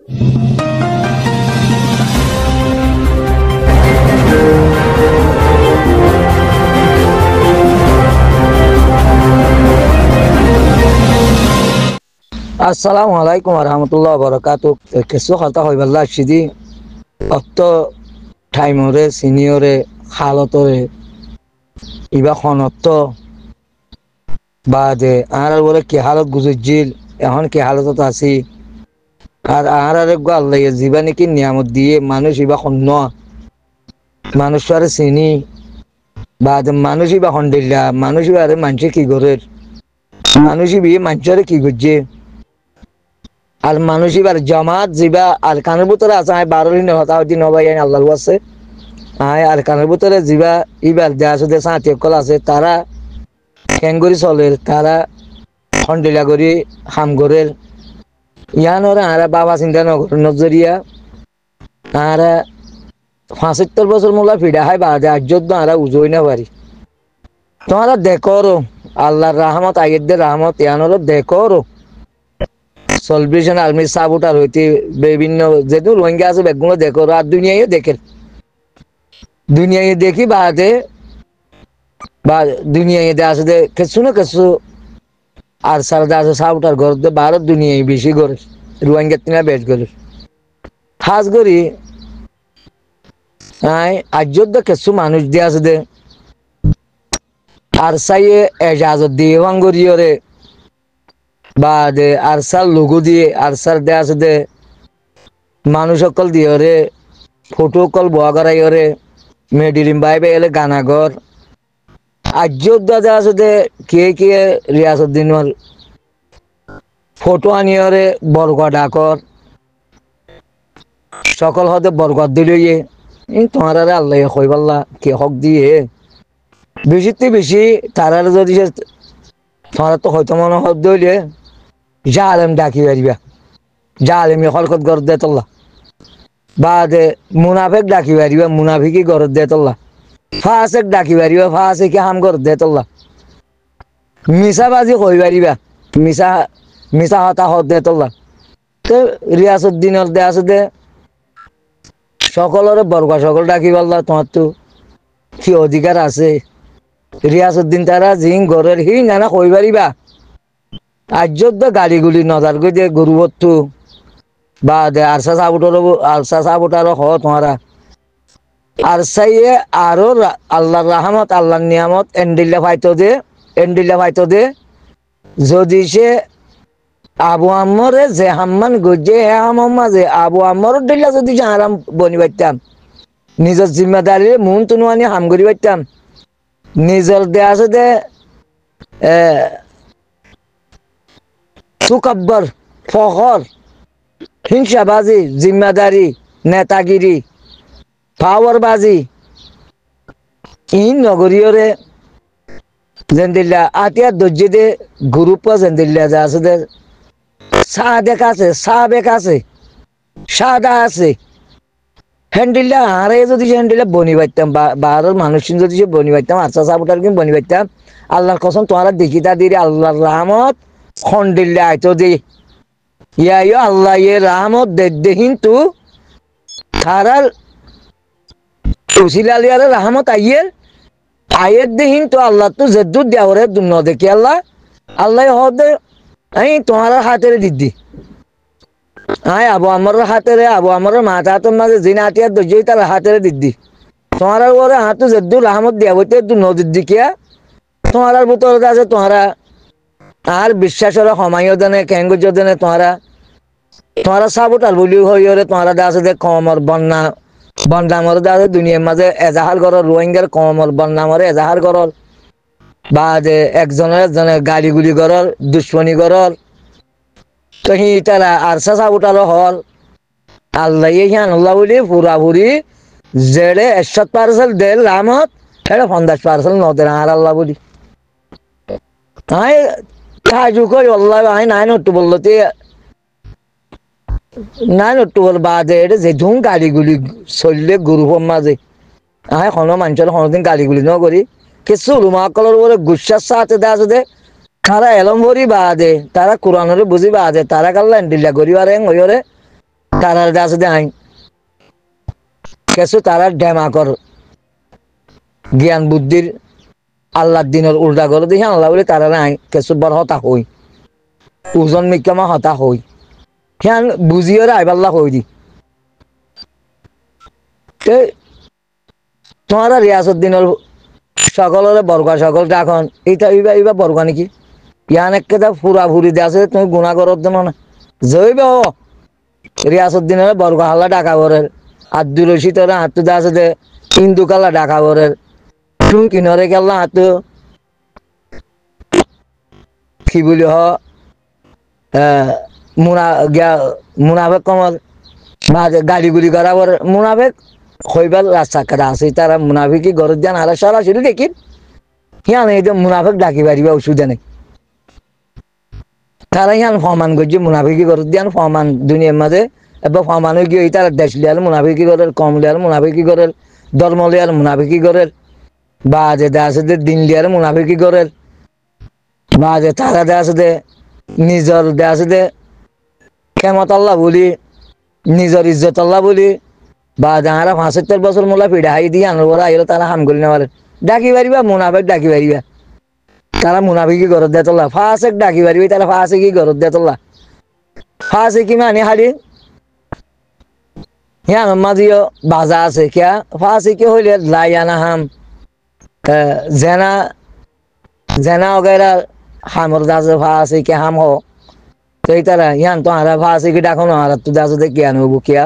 আসসালামু আলাইকুম রহমতুল্লাহ বরকাত। কিছু কথা হইবাল্লা সিদি অত টাইমরে সিনিয়রে হালতরে ইবা খনত বাদে আর বলে কি হালত গুজরিল এখন কি হালতত আছি আর আর আল্লাহ জীবা নাকি নিয়ামত দিয়ে মানুষ ইবা খন্ন মানুষ আর চিনি বাদে মানুষ ইবা খন্ডিল্লা মানুষ ইবা মানুষে কি করে মানুষ বিয়ে মানুষের কি করছে আর মানুষ এবার জামাত যা আর কানের ভিতরে আছে 12 দিন হতাহতি নবাই আল্লাহ আছে আর কানের ভিতরে যা এবার দেশে সাঁতি কল আছে তারা ক্যাঙ্গুরি চলে তারা খন্ডিলা করি হাম করে ইয়ানোর আর বাবা চিন্তা নজরিয়া আর 75 বছর মোলা ফিডা হয় বাদে আর্যদ্য আর উজই না পারি তোমরা দেখো আল্লাহর রহমত আইয়দের রহমত ইয়ানোর দেখো সলভেশন আর্মি সাপোর্টার হইতে বিভিন্ন যেহেতু রোহিঙ্গা আছে ব্যাগগুলো দেখো আর দুনিয়ায় দেখে দুনিয়ায় দেখি বাদে বা দুনিয়ায় আসলে কিছু না কিছু আর সারদা আছে সাপোর্টার ঘর ভারত দুনিয়ায় বেশি করে রোহিঙ্গা তিনা বেশ করে খাস করি আর্যদ্য কিছু মানুষ দিয়ে আছে দে আর সাইয়ে এজাজত দিয়ে ভাঙ্গরিয়রে বাদে আরসার লোগো দিয়ে আরসার দে আছে দে মানুষ সকল দিয়ে রে ফটো কল বোয়া করাই রে মেডিলিম বাই বাই এলে গানাগর আর্য আছে দে কে কে রিয়াসুদ্দিন ফটো আনিয়ে রে বরগা ডাকর সকল হতে বরগত দিলে তোমার আল্লাহ কইবাল্লা কে হক দিয়ে বেশিতে বেশি তারা যদি তোমার তো হয়তো মনে হক দিলে জালেম ডাকি পারিবা জালেমি হলকত গর দে তোল্লা বাদে মুনাফেক ডাকি পারিবা মুনাফিকি গর দে তোল্লা ফাসেক ডাকি পারিবা ফাসেকি হাম গর দে তোল্লা মিছাবাজি কই পারিবা মিছা মিছা হতা হত দে তোল্লা তো রিয়াসুদ্দিনের দে আছে দে সকলরে বরগা সকল ডাকি পাল্লা তোমার তো কি অধিকার আছে রিয়াসুদ্দিন তারা জিং গরের হি নানা কই পারিবা আর্যদ্য গাড়িগুলি নজর গই দিয়ে গরুবত্তু বা দে আরসা সাবুটার হ তোমারা আর সাইয়ে আরো আল্লাহর রহমত আল্লাহর নিয়ামত এন্ডিল্লা ফাইতো দে যদি সে আবু আম্মরে যে হাম্মান গজে হে হাম্মা যে আবু আম্মর দিল্লা যদি আরাম বনি পাইতাম নিজের জিম্মাদারি মন তুনুয়ানি হাম করি পাইতাম নিজের দে আছে দে সুকব্বর ফখর হিংসাবাজি জিম্মাদারি নেতাগিরি পাওয়ারবাজি ইন নগরীয়রে জেন্দিল্লা আতিয়া দর্জিদে গ্রুপ জেন্দিল্লা যা আছে দে সাদেক আছে সাবেক আছে সাদা আছে হ্যান্ডিল্লা আরে যদি হ্যান্ডিল্লা বনি পাইতাম বাহারের মানুষ যদি সে বনি পাইতাম আচ্ছা সাবুটার কিন্তু বনি পাইতাম আল্লাহর কসম তোমার দেখিতা দিরে আল্লাহর রহমত খন্ডিল্লা আইতো দি ইয়া আল্লাহ ইয়ে রহমত দে কিন্তু তারার উসিলালিয়ার রহমত আয়ের দে কিন্তু আল্লাহ তো জেদ্দুর দেওয়ারে ন দেখি আল্লাহ হদে আই তোমার হাতের দিদি আবু আমার হাতের আবু আমার মাথা হাতের মাঝে জিনা হাতিয়ার দর্জি তার হাতের দিদি তোমার ওরে হাতু জেদ্দুর রহমত দেওয়া বইতে নদীর দিকিয়া তোমার ভিতরে আছে তোমারা আর বিশ্বাসের সময় দেনে কেঙ্গুজ দেনে তোমারা সাবুটার বলি হইরে তোমারা আছে যে কমর বন্যা মরে আছে দুনিয়ার মাঝে এজাহার করর রোহিঙ্গার কমর বন্যা মরে এজাহার করর বা যে একজনের গাড়ি গুলি করর দুশ্মনী করর তো হি তারা আরসা সাবুটারও হল আল্লাহ হিয়ান আল্লাহ বলি পুরাপুরি জেড়ে 100% দেল রামত এটা 50% নদের আর আল্লাহ বলি কাজু কই আল্লাহ আই নাই নটু বলতে নাই নটু বল বাদে এটা যে ধুম গাড়িগুলি চললে গ্রুপের মাঝে কোনো মানুষের কোনোদিন গাড়িগুলি ন করি কিছু রুমাকলর বলে গুসার সাথে দেওয়া দে তারা এলম ভরি বাদে তারা কোরআনের বুঝি বাদে তারা কাল্লা এন্ডিল্লা করি আর হইরে তারার আছে দে আইন কিছু তারা ডেমা কর জ্ঞান বুদ্ধির আল্লাহর দিনের উল্টা করে দেখি আল্লাহ বলে তারা আইন কিছু বড় হতা হই ওজন মিকামা হতা হই হ্যাঁ বুঝিয়ে আইবাল্লা হই দি তোমার রিয়াসত দিনের সকলের বর্গা সকল এখন এইটা ইবা ইবা বর্গা নাকি ইয়ান একটা ফুরা ফুরি দিয়ে আছে তুমি গুণা করত না জৈব রিয়াসত দিনের বর্গা হাল্লা ডাকা বরের আব্দুল রশিদের হাতু দে আছে দে ইন্দু কাল্লা ডাকা বরের তুমি কিনরে গেল্লা হাতু কি বলি হ মুনাফেক কমল গাড়ি গুলি করা বর মুনাফেক হইবার রাস্তা কাটা আছে তারা মুনাফিকি ঘরের যান আর সরাসরি দেখি হিয়ান এই যে মুনাফেক ডাকি পারিবা ওষুধে নেই তারা হিয়ান ফমান করছে মুনাফিকি ঘরের যান ফমান দুনিয়ার মাঝে এবার ফমানো গিয়ে তারা দেশ লিয়াল মুনাফিকি ঘরের কম লিয়াল মুনাফিকি ঘরের ধর্ম লিয়াল মুনাফিকি ঘরের বা যে আছে যে দিন লিয়াল মুনাফিকি ঘরের বা যে তারা দে আছে দে নিজর দে আছে দে ক্ষমতা আল্লাহ বলি নিজর ইজ্জত আল্লাহ বলি বা যাহারা ৭৫ বছর মোলা পিঠা হাই দিয়ে আনার পরে আইলো তারা হাম করি না পারে ডাকি পারিবা মুনাফেক ডাকি পারিবা তারা মুনাফিকি ঘরত দিয়ে তোলা ফাঁসেক ডাকি পারিবি তারা ফাঁসেকি ঘরত দিয়ে তোলা ফাঁসেকি মানে হারি হ্যাঁ মাঝিও বাজা আছে কিয়া ফাঁসেকি হইলে লাই আনা হাম জেনা জেনা ওগেরা হামর দাসে ফাঁসেকি হাম হ তো এই তারা ইয়ান তো হারা ফাঁসেকি ডাকো না হারা তো দাসে কিয়া নইব কিয়া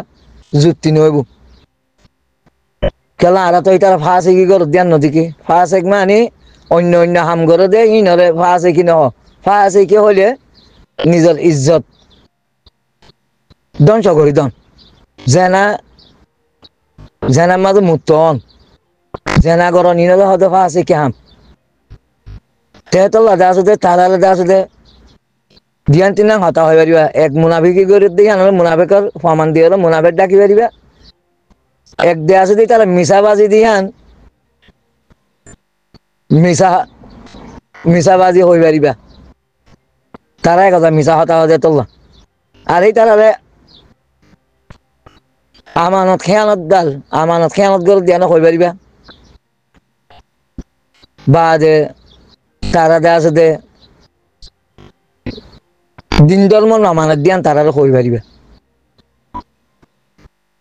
যুক্তি নইব কেলা আর তো তারা ফাঁসে কি করে দেন নদীকে ফাঁসে মানে অন্য অন্য হাম করে দে ই নরে ফাঁসে কি নহ ফাঁসে কি হইলে নিজের ইজ্জত ধ্বংস করি দন জেনা জেনার মাঝে মুক্ত হন জেনা কর নিলে হয়তো ফাঁসে কি হাম তেহতল্লা দে আছে দে তারালে দে আছে দে দিয়ান তিন হতা হয়ে পারিবা এক মুনাফিকি করে দিয়ে আনলে মুনাফিকর ফমান দিয়ে মুনাফিক ডাকি পারিবা এক দে আছে দি তারা মিশাবাজি দিয়ান মিশাবাজি হই পারিবা তারাই কথা মিশা হতা হতে তোল্লা আর এই তারা আমানত খেয়ানত করে দিয়া হই পারিবা বা যে তারা দে আছে দে দিন ধর্ম নামানত দিয়ান তারা হই পারিবা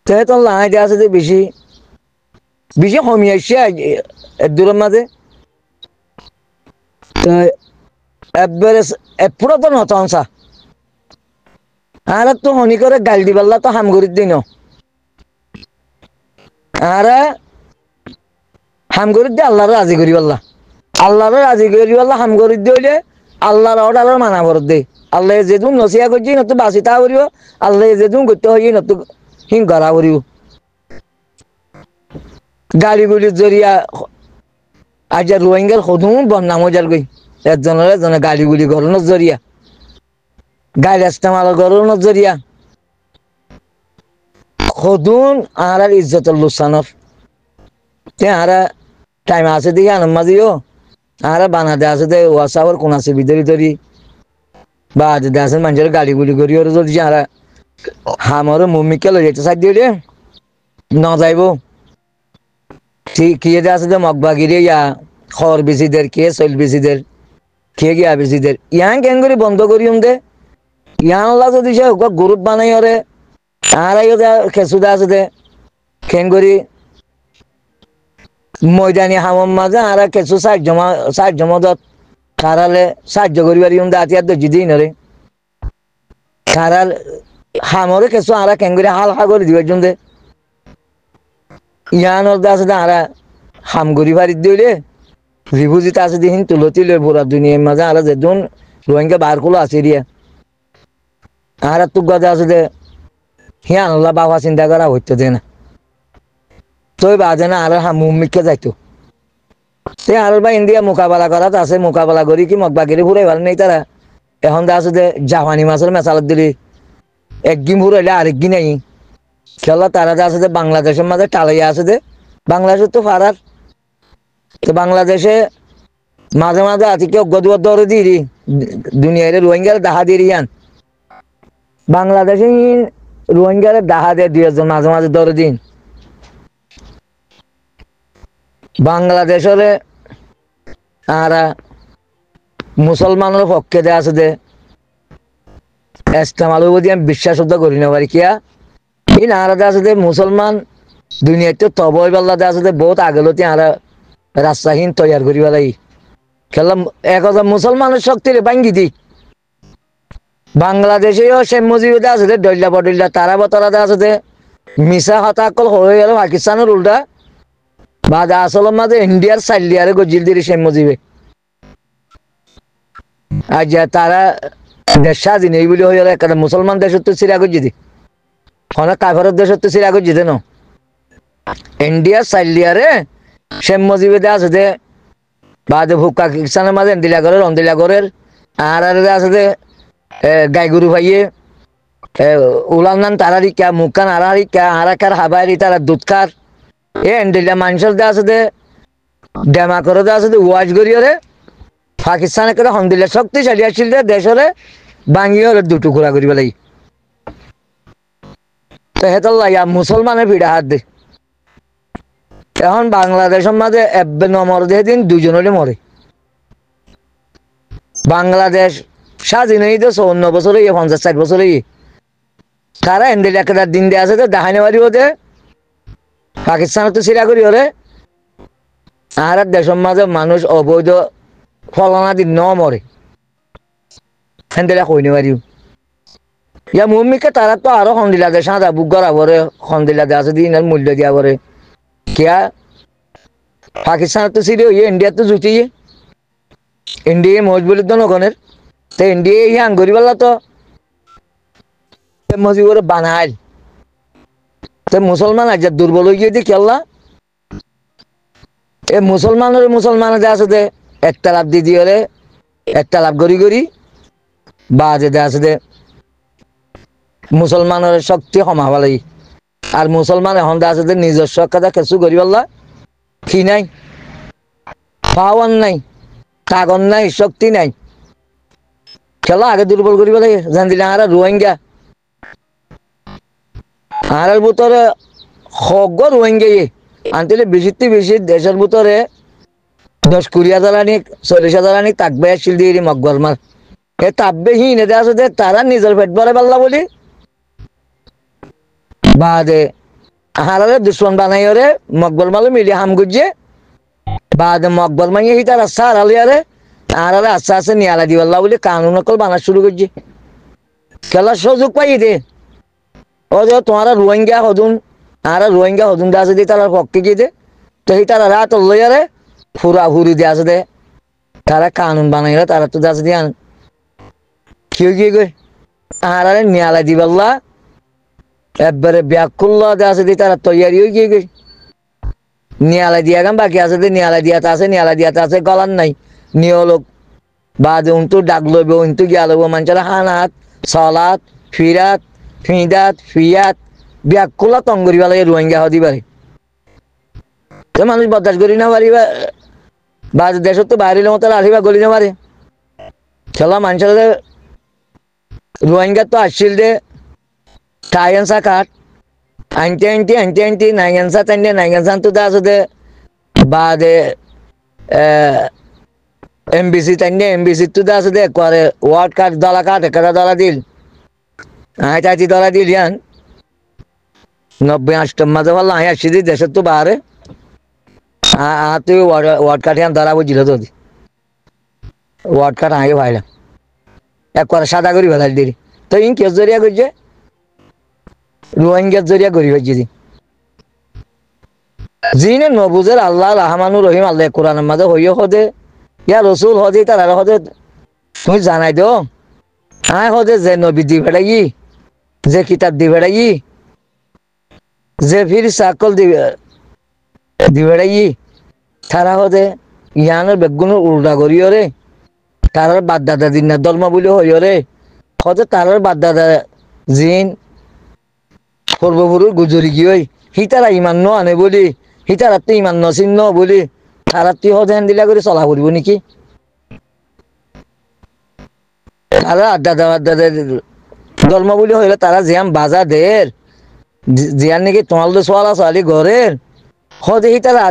তেহতল্লা আই দে আছে যে বেশি বেশি কমিয়াছে দূরের মাঝে পুরাতন হতংসা আর তো হনি করে গাল দিবাল্লা তো হাম করি দিন আর হাম করি দিয়ে আল্লাহর রাজি করি পাল্লা আল্লাহর রাজি করি পাল্লা হাম করি দিলে আল্লাহর অর্ডার মানা করত দে আল্লাহ যেদিন নচিয়া করছি নতু বাঁচি তা করিব আল্লাহ যেদিন করতে হই নতু হিং করা করিব গাড়িগুলির জরিয়া আজ রোহিঙ্গার সদুন বন্যা মজার গই একজনের এজনে গাড়িগুলি গরনের জরিয়া গাড়ি ইস্তেমাল গরনের জরিয়া সদুন আর ইজ্জতের লুসানর তে আর টাইম আছে দেখি আনন্দ মাঝিও আর বানাতে আছে দে ওয়াসাবর কোন আছে ভিতরি তরি বা যদি আছে মানুষের গাড়িগুলি করি ওর যদি আর হামর মুমিকে লই যেতে সাইড দিয়ে ন যাইব ঠিক কিয়ে আছে যে মগবাগিরে ইয়া খর বেশিদের কে চল বেশিদের কে গিয়া বেশিদের ইয়ান কেন করে বন্ধ করি দে ইয়ান যদি সে গ্রুপ বানাই ওরে আর খেসুদা আছে দে কেন করি ময়দানি হামর মাঝে আর কিছু সাহায্য মদত খারালে সাহায্য করিবার দে আতিয়ার তো জিদি নরে খারাল হামরে কিছু আর কেন করে হাল হা করে দিবার দে ইয়ানোর আছে আর হাম করি পারি দিলে রিভুজিত আছে দিন তুলতি লই পুরা দুনিয়ার মাঝে আর যেদিন রোহিঙ্গা বার খোলো আছে রিয়া আর তুক গাছে আছে দে হিয়া আল্লাহ বাবা চিন্তা করা হইতো দে না তই বাজে না আর মুম্মিকে যাইতো সে আর বা ইন্ডিয়া মোকাবেলা করাত আছে মোকাবেলা করি কি মগবাগিরি ফুরাই ভাল নেই তারা এখন দা আছে দে জাপানি মাছের মেসালত দিলি একগিন ফুরাইলে আরেকগিন নাই খেলা তারা আছে যে বাংলাদেশের মাঝে টালাইয়া আছে যে বাংলাদেশের তো ফারার তো বাংলাদেশে মাঝে মাঝে আতি কেউ গদুয়ার দরে দিই দুনিয়ার রোহিঙ্গার দেখা দিয়ে ইয়ান বাংলাদেশে রোহিঙ্গারে দাহা দিয়ে 2 জন মাঝে মাঝে ধরে দিন বাংলাদেশের আর মুসলমানের পক্ষে দেয়া আছে দে ইসলাম আলু বদি আমি বিশ্বাস করি না পারি কিয়া এই নারাদে আছে দে মুসলমান দুনিয়াতে তবই পাল্লাতে আছে দে বহুত আগলতি আর রাস্তাহীন তৈয়ার করি পেলাই খেলাম এক হাজার মুসলমানের শক্তির ভাঙ্গি দি বাংলাদেশেও শেখ মুজিবুদ্দিন আছে দে ডল্লা বডল্লা তারা বতরাতে আছে দে মিশা হতা কল হয়ে গেল পাকিস্তানের উল্টা বাদ আসলের মাঝে ইন্ডিয়ার সাইলিয়ারে গজিল দিরি শেখ মুজিবে আর যা তারা দেশ স্বাধীন এই বলে হয়ে গেল একটা মুসলমান দেশের তো সিরা গজি দি অনেক কাফের দেশের তো সিরা গজি দে ন ইন্ডিয়ার সাইলিয়ারে শেখ মুজিবে আছে দে বাদে ভুক্কা পাকিস্তানের মাঝে অন্দিলাগরের আর আছে দে গাই গরু ভাইয়ে উলান তারারি ক্যা মুখান আরারি ক্যা আরাকার হাবারি তারা দুধকার এ এন্ডিলা মানুষের দে আছে দে ডেমা করে দে আছে দে ওয়াজ গরিয়রে পাকিস্তানে করে হন্দিলা শক্তিশালী আসছিল দে দেশরে বাঙিয়ে দুটো ঘোরা করি বেলাই তো হেতল ইয়া মুসলমানের ভিড়া হাত দে এখন বাংলাদেশের মাঝে এব্বে নমর দিয়ে দিন 2 জনেরই মরে বাংলাদেশ স্বাধীন হয়ে 54 বছর 50-60 বছর তারা এন্ডেল একটা দিন দিয়ে আছে তো দেখানে পারি ওদের পাকিস্তানের তো সিরা করি ওরে আর দেশের মাঝে মানুষ অবৈধ ফলনা দিন ন মরে এন্ডেলা কইনে পারিও ইয়া মুম্মিকে তারা তো আরো সন্দিলা দে সাদা বুক গড়া পরে সন্দিলা দে আছে দিন মূল্য দিয়া পরে কিয়া পাকিস্তানের তো সিরি হইয়ে ইন্ডিয়ার তো জুটিয়ে ইন্ডিয়া মজবুলের তো নগনের তো ইন্ডিয়া ইয়ে আঙ্গুরি পাল্লা তো মজিবর বানাইল তো মুসলমান আজ দুর্বল হয়ে গিয়ে খেললা এ মুসলমানের আছে দে একটা লাভ দি দিয়ে একটা লাভ গড়ি বা যে আছে দে মুসলমানের শক্তি কমাবালাই আর মুসলমান এখন আছে দে নিজস্ব কথা কিছু করি পাল্লা কি নাই পাওয়ার নাই কাগজ নাই শক্তি নাই খেলা আগে দুর্বল করি পেলাই জান দিলে আর রোহিঙ্গা আর ভিতরে হগ রোহিঙ্গা আনতে বেশি দেশের ভিতরে 10-20 আনি 40,000 আনি তাকবে আসছিল দিয়ে মকবল মার এ তাকবে হিন এতে আছে যে তারা নিজের পেট ভরে পাল্লা বলি বাদে হারারে দুশ্মন বানাই ওরে মকবল মালে মিলিয়ে হাম গুজে বাদে মকবল মাইয়ে হি তার আচ্ছা হারালি আরে আর আস্তে আস্তে নিয়ালা দিবাল্লা বলে কানুন কল বানা শুরু করছে খেলার সুযোগ পাই দে ও যে তোমার রোহিঙ্গা হদুন আর রোহিঙ্গা হদুন দে আছে দি তার পক্ষে গিয়ে দে তো এই তারা রাত লইয়ারে ফুরা ফুরি দিয়ে আছে দে তারা কানুন বানাই তারা তো আছে দিয়ে কি গিয়ে গে আর নিয়ালা দিবাল্লা একবারে ব্যাকুল্লা দে আছে দি তারা তৈয়ারি হয়ে গিয়ে গে নিয়ালা দিয়া গান বাকি আছে দে নিয়ালা দিয়াতে আছে গলার নাই নিয়লোক বাদ উন্তু ডাক লইব উন্তু গিয়া লইব মানুষের হানাত সলাত ফিরাত ফিদাত ফিয়াত ব্যাকুলা তঙ্গরি বেলায় রোহিঙ্গা হদি পারে তো মানুষ বরদাস্ত করি না পারিবা বা দেশের তো বাইরের মতো আসিবা গলি না পারে খেলা মানুষের রোহিঙ্গা তো আসছিল দে টাইনসা কাঠ আনতে নাইনসা তো আছে দে বা দে এমবিসি তো আছে দে করে ওয়ার্ড কার্ড দলা কাঠ একটা দলা দিল আইতাইতি দলা দিল ইয়ান 90-80 মাঝে বললাম আই আসছি দেশের তো বাহারে তুই ওয়ার্ড কাঠ ইয়ান ধরা বুঝছিল তো ওয়ার্ড কাঠ আগে ভাইলাম এক করে সাদা করি ভেলাই দিলি তো ইন কেস জরিয়া করছে রোহিঙ্গার জরিয়া করি হয়েছে যিনি নবুজের আল্লাহ রহমানুর রহিম আল্লাহ কোরআনের মাঝে হইয় হদে ইয়া রসুল হদে তার হদে তুমি জানাই দো আয় হদে যে নবী দি ভেড়াই যে কিতাব দি ভেড়াই যে ফির সাকল দি ভেড়াই তারা হদে ইয়ানোর বেগুনের উল্টা করিও রে তারার বাদ দাদা দিন না ধর্ম বলে হইয় রে হদে তারার বাদ দাদা জিন পূর্বপুরুষ গুজরি গিয়ে হি তারা ইমান ন আনে বলি হি তারা তো ইমান নচিহ্ন বলি তারা তুই হদে দিলা করে চলা করব নাকি তারা আড্ডা ধর্ম বলি হইলে তারা জিয়াম বাজা দের জিয়ান নাকি তোমাদের সোয়ালা সোয়ালি ঘরের হদে হি তারা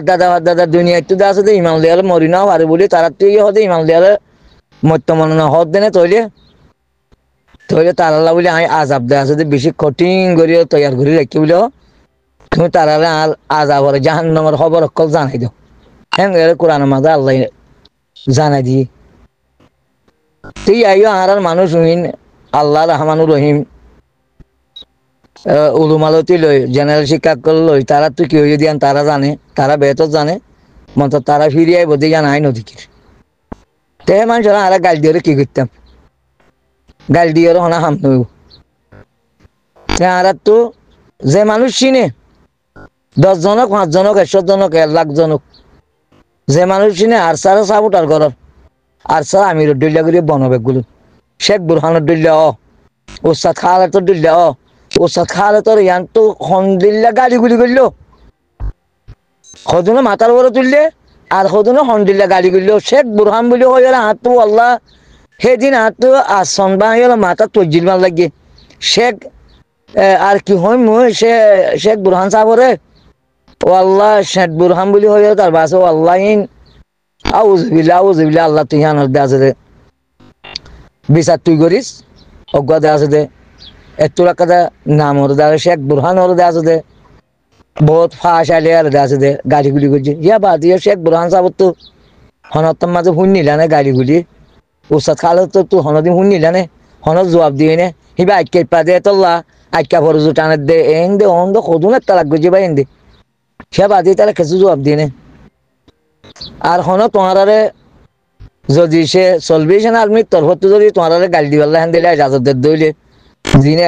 দাদা দুনিয়া একটু দা আছে ইমাম লিয়ালে মরি নাও পারে বলি তারা তুই হদে ইমাম লিয়ালে মত্য মনে না হদ দেনে তৈলে তৈলে তারালা বলে আমি আজাব দেয় আছে বেশি কঠিন করি তৈয়ার করে রাখি বলে তুমি তারালে আর আজাব হরে জাহান্নামের খবর অকল জানাই দাও হ্যাঁ কোরআন মাঝে আল্লাহ জানাই দিয়ে তুই আইও আর মানুষ হইন আল্লাহ রহমানুর রহিম উলুমালতি লই জেনারেল শিক্ষা লই তারা তো কি হয়ে দিয়ান তারা জানে তারা বেতর জানে মত তারা ফিরে আইব দিয়ে জানাই নদীকে তে মানুষের আর গাল দিয়ে কি করতাম গাল দিয়ে হনা হাম নইব আর তো যে মানুষ চিনে 10 জনক 5 জনক 100 জনক 1 লাখ জনক যে মানুষ চিনে আর সারা সাবুটার ঘর আর সারা আমির ডুল্লা করে বনবেগ গুলো শেখ বুরহানের ডুল্লা ওস্তাদ খালের ডুল্লা ওস্তাদ খালে তোর ইয়ান তো হন্দিল্লা গাড়ি গুলি করলো সদনে মাথার উপরে তুললে আর সদনে হন্দিল্লা গাড়ি করলো শেখ বুরহান বলে হয়ে গেল হাত তো আল্লাহ সেদিন হাত তো আসন বা হয়ে গেল মাথা তজ্জিল মান লাগে শেখ আর কি হয় মই শেখ বুরহান সাহরে ও আল্লাহ শেখ বুরহান বলে হয়ে গেল তার বাসে ও আল্লাহ আউজবিল্লা আল্লাহ তুই হান আছে দে বিচার তুই করিস অজ্ঞা দে আছে দে এত টাকা নাম হরে দে শেখ বুরহান হরে দে আছে দে বহুত ফাঁস আলে আর আছে দে গাড়িগুলি করছে ইয়া বাদ ইয়া শেখ বুরহান সাহেব তো হনতম মাঝে শুন নিলা নে গাড়িগুলি ওস্তাদ খালে তো হনদিন শুন নিলা নে হনত জবাব দিয়ে নে হিবা আইকা পা দে তোল্লা আইকা ফরজু টানে দে এন দে অন দে সদুন একটা লাগবে যে ভাই এন দে সে বাদ দিয়ে তারা কিছু জবাব দিয়ে নে আর হন তোমারে যদি সে সলভেশন আর্মির তরফত যদি তোমার গাড়ি দিবার হেন দিলে রাজদের দইলে দিনে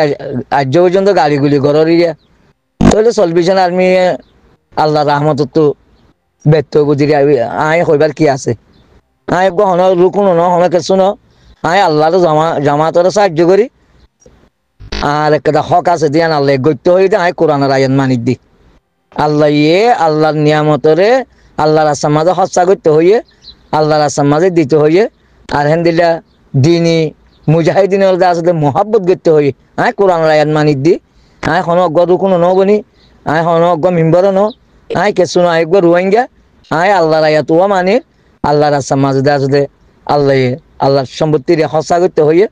আজ পর্যন্ত গাড়িগুলি গড়িয়ে তাহলে সলভেশন আর্মি আল্লাহ রহমত তো ব্যর্থ বুঝিয়ে আয় হইবার কি আছে আয় হন রুকুন হন কিছু ন আয় আল্লাহর জামাতরে সাহায্য করি আর একটা হক আছে দিয়ে আল্লাহ গত্য হয়ে দে আয় কোরআনের আয়াত মানি দি আল্লাহ আল্লাহর নিয়ামতরে আল্লাহর আসাম মাঝে হস্তা করতে হইয়ে আল্লাহর আসাম মাঝে দিতে হইয়ে আর হেন দিলা দিনী মুজাহিদিন আসলে মহাব্বত করতে হইয়ে আয় কোরআনের আয়াত মানি দি আয় হন অজ্ঞ রুকুন ন বনি আয় হন অজ্ঞ মিম্বর ন আয় কেসু ন আয় রোহিঙ্গা আয় আল্লাহর আয়াত ও মানি আল্লাহর আসাম মাঝে আসলে আল্লাহর সম্পত্তির হস্তা করতে হইয়ে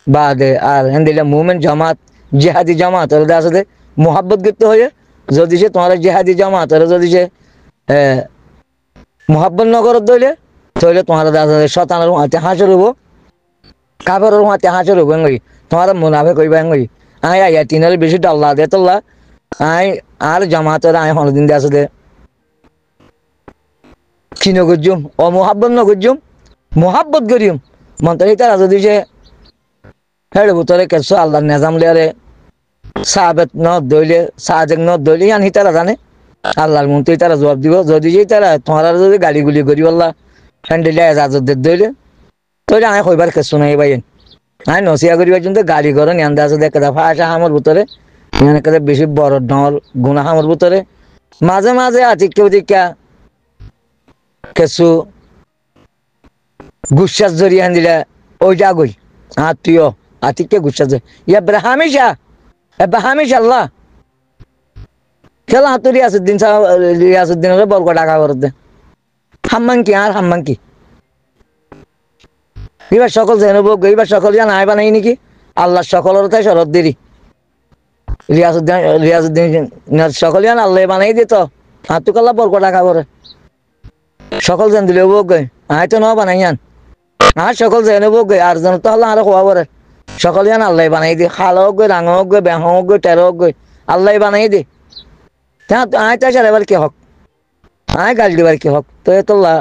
বাদে আর হেন দিলা মুভমেন্ট জামাত জেহাদি জামাত আসলে মহাব্বত করতে হইয়ে যদি সে তোমার জেহাদি জামাত যদি সে মোহাব্বত নগর দইলে তইলে তোমার শতানের হাতে হাঁচর হবো কাপড়ের হাতে হাঁচর হবো এঙ্গি তোমার মুনাফে কইবা এঙ্গি আয় আইয়া তিনের বেশি ডাল্লা দে তোল্লা আয় আর জামাতের আয় হনদিন দে আছে দে কি নগরজুম অমোহাব্বত নগরজুম মোহাব্বত করিম মন্ত্রী তারা যদি সে হেড়ে বুতরে কেসো আল্লাহর নেজাম লিয়ারে সাহাবেত ন দইলে সাহাজেক ন দইলে ইয়ান হিতারা জানে আল্লাহর মন্ত্রী তারা জবাব দিব যদি যে তারা তোমার যদি গাড়িগুলি করি আল্লাহ হ্যান্ডেলে রাজদের দইলে তইলে আয় কইবার কেসো নাই ভাই আয় নসিয়া করিবার জন্য গাড়ি ঘর নিয়ান্দা আছে দেখে দা ফাঁসা হামর ভিতরে এখানে কেটে বেশি বড় ডল গুণা হামর ভিতরে মাঝে মাঝে আতিক্য দিকা কেসু গুসাস জড়িয়ে দিলে ওই যাগই আত্মীয় আতিক্য গুসাস ইয়া হামেশা হামেশা আল্লাহ খেলা হাতুরি রিয়াসুদ্দিন রিয়াসুদ্দিন হলে বলক টাকা করতে হাম্মাঙ্কি আর হাম্মাঙ্কি এবার সকল জেনব এবার সকল জান আয় বানাই নাকি আল্লাহ সকলের তাই শরৎ দেরি রিয়াসুদ্দিন সকল জান আল্লাহ বানাই দিত হাতু কাল্লা বলক টাকা করে সকল জন দিলে বোক গে আয় তো ন বানাই আন আর সকল জেনে বোক গে আর জন তো আল্লাহ আর খোয়া করে সকল জান আল্লাহ বানাই দি খাল হোক গে রাঙ হোক গে ব্যাং হোক গে টের হোক গে আল্লাহ বানাই দি আয় তাই সার এবার কি হক আয় গাল দিবার কি হক তো তোল্লা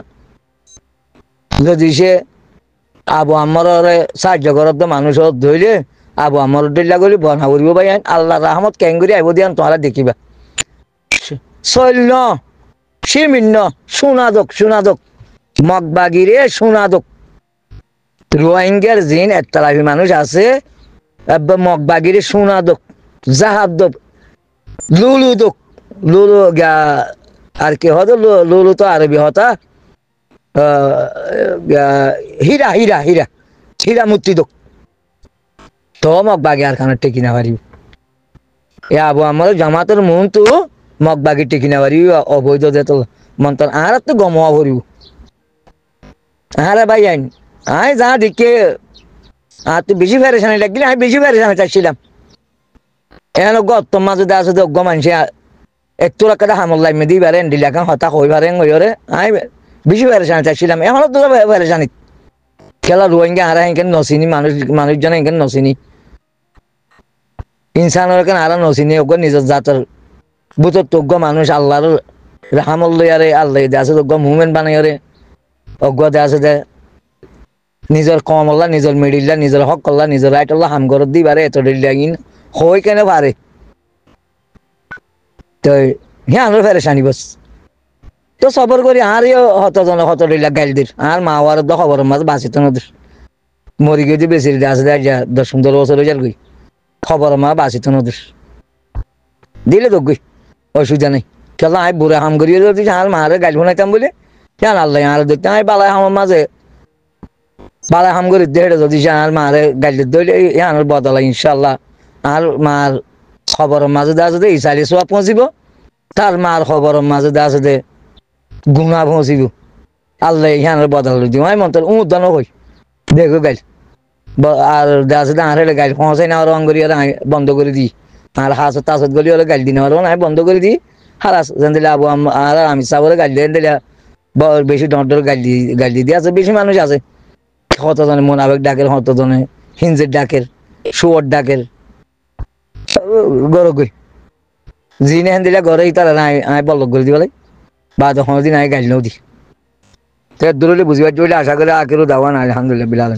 যদি সে আবু আমার সাহায্য করত মানুষ ধরলে আবু আমার দিল্লা গলি বনা করিব ভাই আল্লাহ রহমত কেন করি আইব দিয়ান তোমরা দেখিবা শৈন্য শিমিন্ন সুনাদক মগবাগিরে সুনাদক রোহিঙ্গার জিন একতলাফি মানুষ আছে মগবাগিরে সুনাদক জাহাবদক লুলুদক লুলু আর কি হতো লুলু তো আরবি হতা হীরা হীরা হীরা হীরা মূর্তি দোক তো মগ বাগে আর খানা টেকি না পারিব এ আবু আমার জামাতের মন তো মগ বাগে টেকি না পারিব অবৈধ দে তো মন্তর আর তো গম ভরিব আরে ভাই আইন আয় যা দেখে আর তুই বেশি ফেরেশানি লাগলি আমি বেশি ফেরেশানি চাইছিলাম এখানে গত মাঝে আছে যোগ্য মানুষ একটু রাখা হামল লাইমে দিই পারেন ডিলাকান হতা হই পারেন ওইরে আমি বেশি ফেরেশানি চাইছিলাম এখনো তো ফেরেশানি খেলা রোহিঙ্গা আর এখানে নসিনি মানুষজন এখানে নসিনি ইনসানের এখানে আর নসিনি ওকে নিজের জাতের বুতর তোগ্য মানুষ আল্লাহর হামল লইয়ারে আল্লাহ দে আছে তোগ্য মুভমেন্ট বানাইরে অজ্ঞ দে আছে দে নিজের কম আল্লাহ নিজের মিডিল্লা নিজের হক আল্লাহ নিজের রাইট আল্লাহ হাম করত দি পারে এত ডিলাগিন হই কেন পারে তো হ্যাঁ আমরা ফেরেশানি বস তো সবর করি আরও হতজন হত ডিলা গাইল দির আর মা আর দ খবর মাঝ বাঁচিত নদীর মরি গিয়ে বেশি আছে দেয় 10-15 বছর হয়ে যার গই খবর মা বাঁচিত নদীর দিলে তো গই অসুবিধা নেই কেলা আমি বুড়ে হাম করিয়ে যদি আর মারে গাইল বানাইতাম বলে কেন আল্লাহ আর দেখতাম আমি বালায় হামের মাঝে বালায় হাম করি দেড়ে যদি আর মারে গাইল দিলে আর বদলা ইনশাল্লাহ আর মার খবরের মাঝে দেওয়া যদি ইসালি সোয়া পৌঁছিব তার মার খবরের মাঝে দেওয়া যদি গুণা পৌঁছিব আল্লাহ ইহানের বদল দিব আমি মন্তর উদ্যানও হই দেখো গাইল আর দেওয়া যদি আর হলে গাইল পৌঁছাই না রং করি আর আমি বন্ধ করে দিই আর হাসত তাসত গলি হলে গাইল দিন আমি বন্ধ করে দিই হারাস যেন দিলে আবু আর আমি চাবলে গাইল দিয়ে দিলে বেশি ডর গাইল দিয়ে আছে বেশি মানুষ আছে কতজনে মোনাবেক ডাকের কতজনে হিঞ্জের ডাকের শুয়োর ডাকের গরো গই জিনে হেন দিলে ঘরে তারা আমি বল্লক করে দিবলে বা তখন দিন আমি গাইল নদী তো দূরে বুঝিবার আশা করে আখেরও দাওয়ান আলহামদুলিল্লাহ বিলাল